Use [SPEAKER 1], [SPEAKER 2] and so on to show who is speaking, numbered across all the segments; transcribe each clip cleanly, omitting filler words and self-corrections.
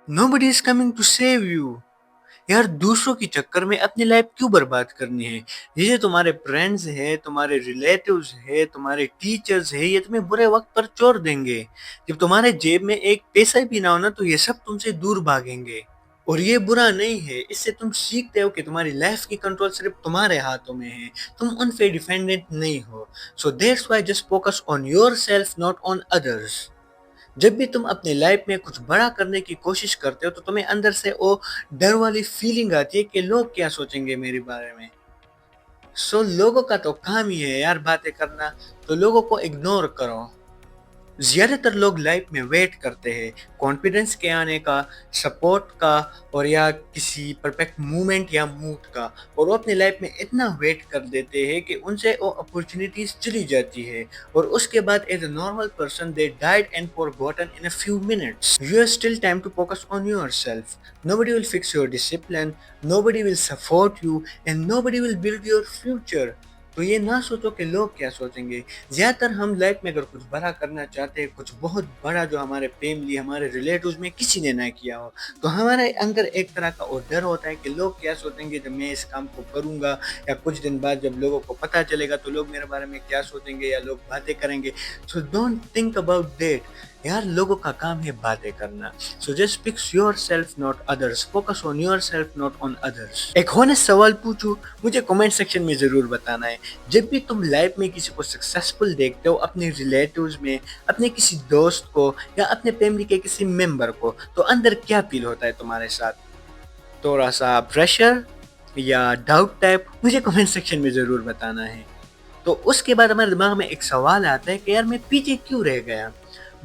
[SPEAKER 1] Nobody is coming to save you. यार दूसरों की चक्कर में अपनी लाइफ क्यों बर्बाद करनी है? ये तुम्हारे फ्रेंड्स हैं, तुम्हारे रिलेटिव्स हैं, तुम्हारे टीचर्स हैं, ये तुम्हें बुरे वक्त पर छोड़ देंगे। जब तुम्हारे जेब में एक पैसा भी ना हो ना तो ये सब तुमसे दूर भागेंगे। और ये बुरा नहीं है, इससे तुम सीखते हो कि तुम्हारी लाइफ की कंट्रोल सिर्फ तुम्हारे हाथों में है, तुम उन पे डिपेंडेंट नहीं हो। So that's why just focus on your self not on others. जब भी तुम अपनी लाइफ में कुछ बड़ा करने की कोशिश करते हो तो तुम्हें अंदर से वो डर वाली फीलिंग आती है कि लोग क्या सोचेंगे मेरे बारे में। लोगों का तो काम ही है यार बातें करना, तो लोगों को इग्नोर करो। ज्यादातर लोग लाइफ में वेट करते हैं कॉन्फिडेंस के आने का, सपोर्ट का, और या किसी परफेक्ट मूवमेंट या मूड का। और वो अपनी लाइफ में इतना वेट कर देते हैं कि उनसे वो अपॉर्चुनिटीज चली जाती है और उसके बाद as a normal person they died and forgotten in a few minutes. You have still time to focus on yourself. Nobody will fix your discipline, nobody will support you and nobody will build your future. तो ये ना सोचो कि लोग क्या सोचेंगे। ज़्यादातर हम लाइफ में अगर कुछ बड़ा करना चाहते हैं, कुछ बहुत बड़ा जो हमारे फैमिली, हमारे रिलेटिव्स में किसी ने ना किया हो, तो हमारे अंदर एक तरह का और डर होता है कि लोग क्या सोचेंगे जब मैं इस काम को करूँगा, या कुछ दिन बाद जब लोगों को पता चलेगा तो लोग मेरे बारे में क्या सोचेंगे या लोग बातें करेंगे। So don't think about that. यार लोगों का काम है बातें करना। So just fix your self not others, focus on your self not on others. एक होनेस्ट सवाल पूछूं, मुझे कमेंट सेक्शन में जरूर बताना है। जब भी तुम लाइफ में किसी को सक्सेसफुल देखते हो, अपने रिलेटिव्स में, अपने किसी दोस्त को या अपने फैमिली के किसी मेंबर को, तो अंदर क्या फील होता है तुम्हारे साथ? थोड़ा सा प्रेशर या डाउट टाइप? मुझे कमेंट सेक्शन में जरूर बताना है। तो उसके बाद हमारे दिमाग में एक सवाल आता है कि यार मैं पीछे क्यों रह गया।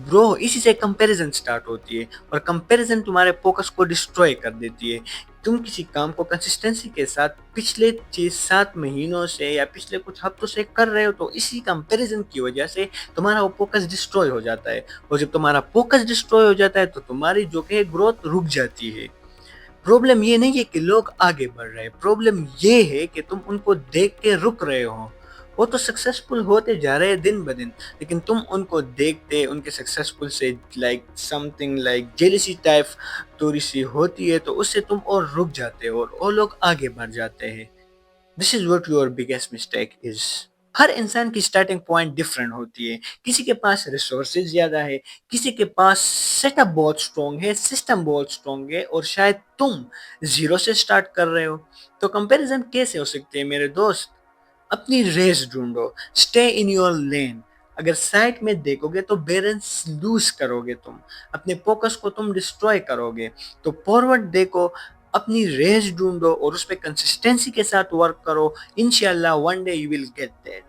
[SPEAKER 1] ब्रो, इसी से कंपैरिजन स्टार्ट होती है और कंपैरिजन तुम्हारे फोकस को डिस्ट्रॉय कर देती है। तुम किसी काम को कंसिस्टेंसी के साथ पिछले 6-7 महीनों से या पिछले कुछ हफ्तों से कर रहे हो, तो इसी कंपैरिजन की वजह से तुम्हारा वो फोकस डिस्ट्रॉय हो जाता है। और जब तुम्हारा फोकस डिस्ट्रॉय हो जाता है तो तुम्हारी जो है ग्रोथ रुक जाती है। प्रॉब्लम ये नहीं है कि लोग आगे बढ़ रहे हैं, प्रॉब्लम ये है कि तुम उनको देख के रुक रहे हो। वो तो सक्सेसफुल होते जा रहे हैं दिन ब दिन, लेकिन तुम उनको देखते उनके सक्सेसफुल से like something like jealousy type थोड़ी सी होती है, तो उससे तुम और रुक जाते हो और वो लोग आगे बढ़ जाते हैं। This is what your biggest mistake is. हर इंसान की स्टार्टिंग पॉइंट डिफरेंट होती है। किसी के पास रिसोर्सेज ज्यादा है, किसी के पास सेटअप बहुत स्ट्रॉन्ग है, सिस्टम बहुत स्ट्रॉन्ग है, और शायद तुम जीरो से स्टार्ट कर रहे हो। तो कंपैरिजन कैसे हो सकते हैं मेरे दोस्त? अपनी रेस ढूंढो, स्टे इन योर लेन। अगर साइड में देखोगे तो बैलेंस लूज करोगे तुम, अपने फोकस को तुम डिस्ट्रॉय करोगे। तो फॉरवर्ड देखो, अपनी रेस ढूंढो और उस पर कंसिस्टेंसी के साथ वर्क करो। इंशाल्लाह one day you will get that.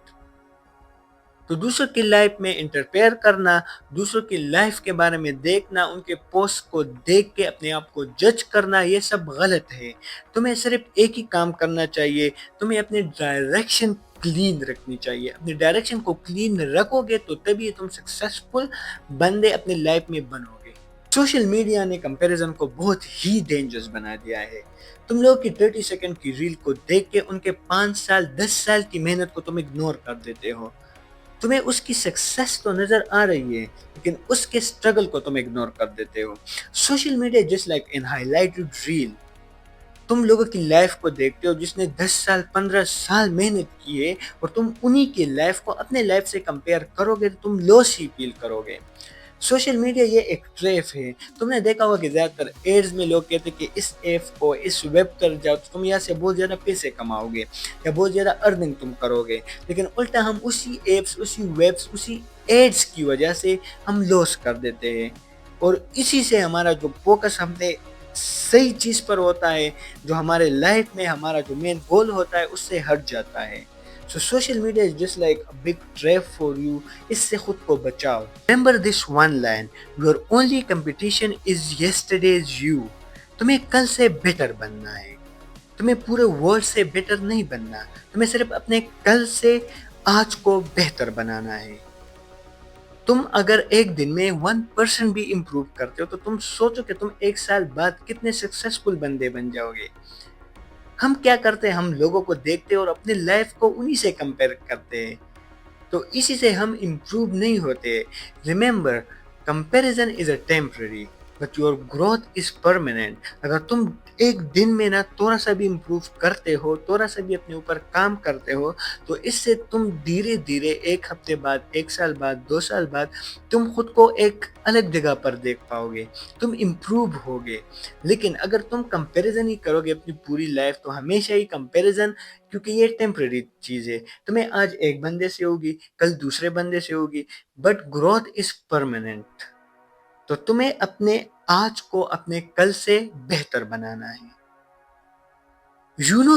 [SPEAKER 1] तो दूसरों की लाइफ में इंटरफेयर करना, दूसरों की लाइफ के बारे में देखना, उनके पोस्ट को देख के अपने आप को जज करना, ये सब गलत है। तुम्हें सिर्फ एक ही काम करना चाहिए, तुम्हें अपनी डायरेक्शन क्लीन रखनी चाहिए। अपनी डायरेक्शन को क्लीन रखोगे तो तभी तुम सक्सेसफुल बंदे अपनी लाइफ में बनोगे। सोशल मीडिया ने कंपैरिजन को बहुत ही डेंजरस बना दिया है। तुम लोग की 30 सेकंड की रील को देख के उनके 5 साल 10 साल की मेहनत को तुम इग्नोर कर देते हो। तुम्हें उसकी सक्सेस तो नजर आ रही है, लेकिन उसके स्ट्रगल को तुम इग्नोर कर देते हो। Social media just like in highlighted reel. तुम लोगों की लाइफ को देखते हो जिसने 10 साल 15 साल मेहनत की है, और तुम उन्हीं की लाइफ को अपने लाइफ से कंपेयर करोगे तो तुम लॉस ही फील करोगे। सोशल मीडिया ये एक ट्रैप है। तुमने देखा होगा कि ज्यादातर एड्स में लोग कहते हैं कि इस ऐप को, इस वेब पर जाओ तो तुम यहाँ से बहुत ज्यादा पैसे कमाओगे या बहुत ज्यादा अर्निंग तुम करोगे। लेकिन उल्टा हम उसी एप्स, उसी वेब्स, उसी एड्स की वजह से हम लॉस कर देते हैं, और इसी से हमारा जो फोकस हमने सही चीज पर होता है, जो हमारे लाइफ में हमारा जो मेन गोल होता है, उससे हट जाता है। So social media is just like a big trap for you. इससे खुद को बचाओ। Remember this one line, your only competition is yesterday's you. तुम्हें कल से बेटर बनना है, तुम्हें पूरे वर्ल्ड से बेटर नहीं बनना। तुम्हें सिर्फ अपने कल से आज को बेहतर बनाना है। तुम अगर एक दिन में 1% भी इम्प्रूव करते हो तो तुम सोचो कि तुम एक साल बाद कितने सक्सेसफुल बंदे बन जाओगे। हम क्या करते हैं, हम लोगों को देखते हैं और अपनी लाइफ को उन्हीं से कंपेयर करते हैं, तो इसी से हम इम्प्रूव नहीं होते। Remember, comparison is a temporary, but your growth is permanent. अगर तुम एक दिन में ना थोड़ा सा भी इम्प्रूव करते हो, थोड़ा सा भी अपने ऊपर काम करते हो, तो इससे तुम धीरे धीरे 1 हफ्ते बाद, 1 साल बाद, 2 साल बाद तुम खुद को एक अलग जगह पर देख पाओगे, तुम इम्प्रूव होगे। लेकिन अगर तुम कंपैरिजन ही करोगे अपनी पूरी लाइफ, तो हमेशा ही कंपैरिजन, क्योंकि ये टेम्परेरी चीज़ है, तुम्हें आज एक बंदे से होगी, कल दूसरे बंदे से होगी, बट ग्रोथ इज परमानेंट। तो तुम्हें अपने आज को अपने कल से बेहतर बनाना है।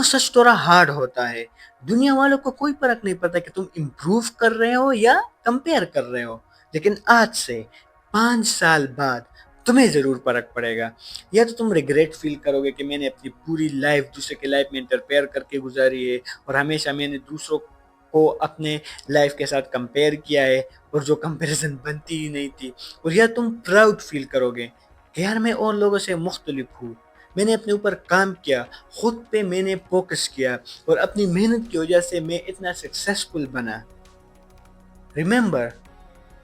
[SPEAKER 1] सच थोड़ा हार्ड होता है। दुनिया वालों को कोई फर्क नहीं पड़ता कि तुम इम्प्रूव कर रहे हो या कंपेयर कर रहे हो, लेकिन आज से 5 साल बाद तुम्हें जरूर फर्क पड़ेगा। या तो तुम रिग्रेट फील करोगे कि मैंने अपनी पूरी लाइफ दूसरे के लाइफ में इंटरफेयर करके गुजारी है, और हमेशा मैंने दूसरों को अपने लाइफ के साथ कंपेयर किया है, और जो कंपैरिजन बनती ही नहीं थी। और या तुम प्राउड फील करोगे कि यार मैं और लोगों से मुख्तलिफ हूँ, मैंने अपने ऊपर काम किया, खुद पे मैंने फोकस किया, और अपनी मेहनत की वजह से मैं इतना सक्सेसफुल बना। रिमेंबर,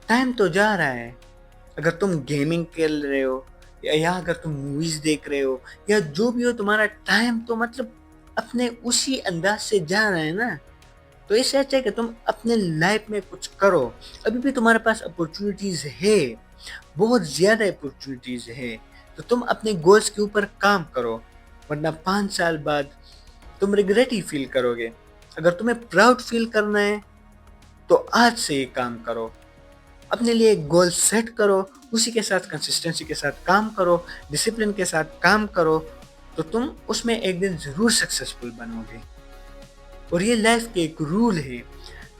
[SPEAKER 1] टाइम तो जा रहा है। अगर तुम गेमिंग खेल रहे हो, या अगर तुम मूवीज देख रहे हो, या जो भी हो, तुम्हारा टाइम तो मतलब अपने उसी अंदाज से जा रहा है ना। तो इससे अच्छा है कि तुम अपने लाइफ में कुछ करो। अभी भी तुम्हारे पास अपॉर्चुनिटीज है, बहुत ज़्यादा अपॉर्चुनिटीज है। तो तुम अपने गोल्स के ऊपर काम करो, वरना 5 साल बाद तुम रिग्रेट ही फील करोगे। अगर तुम्हें प्राउड फील करना है, तो आज से ये काम करो। अपने लिए एक गोल सेट करो, उसी के साथ कंसिस्टेंसी के साथ काम करो, डिसिप्लिन के साथ काम करो, तो तुम उसमें एक दिन ज़रूर सक्सेसफुल बनोगे। और ये लाइफ के एक रूल है,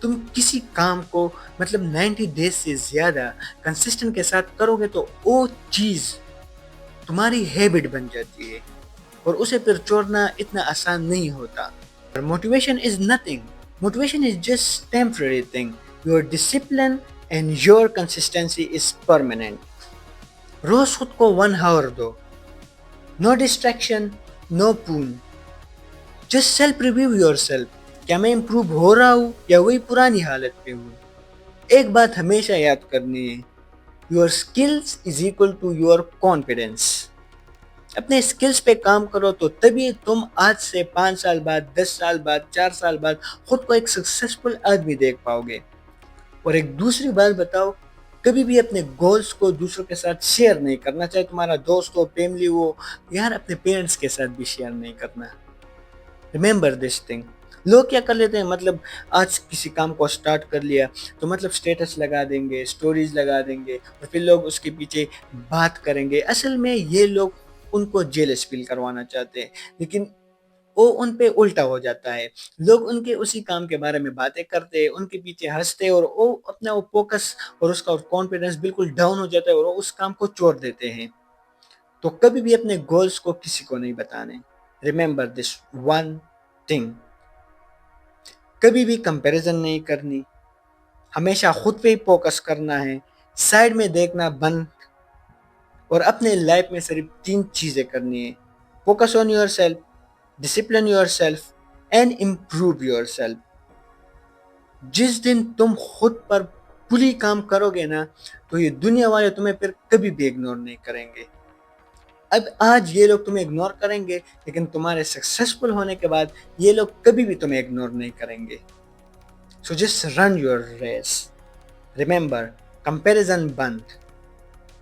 [SPEAKER 1] तुम किसी काम को मतलब 90 डेज से ज़्यादा कंसिस्टेंट के साथ करोगे, तो वो चीज़ तुम्हारी हैबिट बन जाती है, और उसे फिर छोड़ना इतना आसान नहीं होता। Motivation is nothing, motivation is just temporary thing, your discipline and your consistency is permanent. रोज खुद को 1 आवर दो, no distraction, no porn, just self review your self. क्या मैं इम्प्रूव हो रहा हूँ या वही पुरानी हालत पे हूँ? एक बात हमेशा याद करनी है, your skills is equal to your confidence. अपने स्किल्स पे काम करो, तो तभी तुम आज से 5 साल बाद, 10 साल बाद, 4 साल बाद खुद को एक सक्सेसफुल आदमी देख पाओगे। और एक दूसरी बात बताओ, कभी भी अपने गोल्स को दूसरों के साथ शेयर नहीं करना, चाहे तुम्हारा दोस्त हो, फैमिली हो, यार अपने पेरेंट्स के साथ भी शेयर नहीं करना। Remember this thing. लोग क्या कर लेते हैं, मतलब आज किसी काम को स्टार्ट कर लिया, तो मतलब स्टेटस लगा देंगे, स्टोरीज लगा देंगे, और फिर लोग उसके पीछे बात करेंगे। असल में ये लोग उनको जेलस फील करवाना चाहते हैं, लेकिन वो उन पे उल्टा हो जाता है। लोग उनके उसी काम के बारे में बातें करते हैं, उनके पीछे हंसते हैं, और वो अपना वो फोकस और उसका कॉन्फिडेंस बिल्कुल डाउन हो जाता है, और वो उस काम को छोड़ देते हैं। तो कभी भी अपने गोल्स को किसी को नहीं बताने। रिमेंबर दिस वन थिंग, कभी भी कंपैरिजन नहीं करनी, हमेशा खुद पे ही फोकस करना है, साइड में देखना बंद, और अपने लाइफ में सिर्फ 3 चीजें करनी है, focus on your self, discipline your self, and improve your self. जिस दिन तुम खुद पर फुली काम करोगे ना, तो ये दुनिया वाले तुम्हें फिर कभी भी इग्नोर नहीं करेंगे। अब आज ये लोग तुम्हें इग्नोर करेंगे, लेकिन तुम्हारे सक्सेसफुल होने के बाद ये लोग कभी भी तुम्हें इग्नोर नहीं करेंगे। So just run your race. Remember, comparison बंद।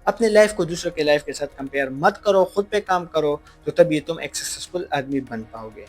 [SPEAKER 1] अपने लाइफ को दूसरों के लाइफ के साथ कंपेयर मत करो, खुद पे काम करो, तो तभी तुम एक सक्सेसफुल आदमी बन पाओगे।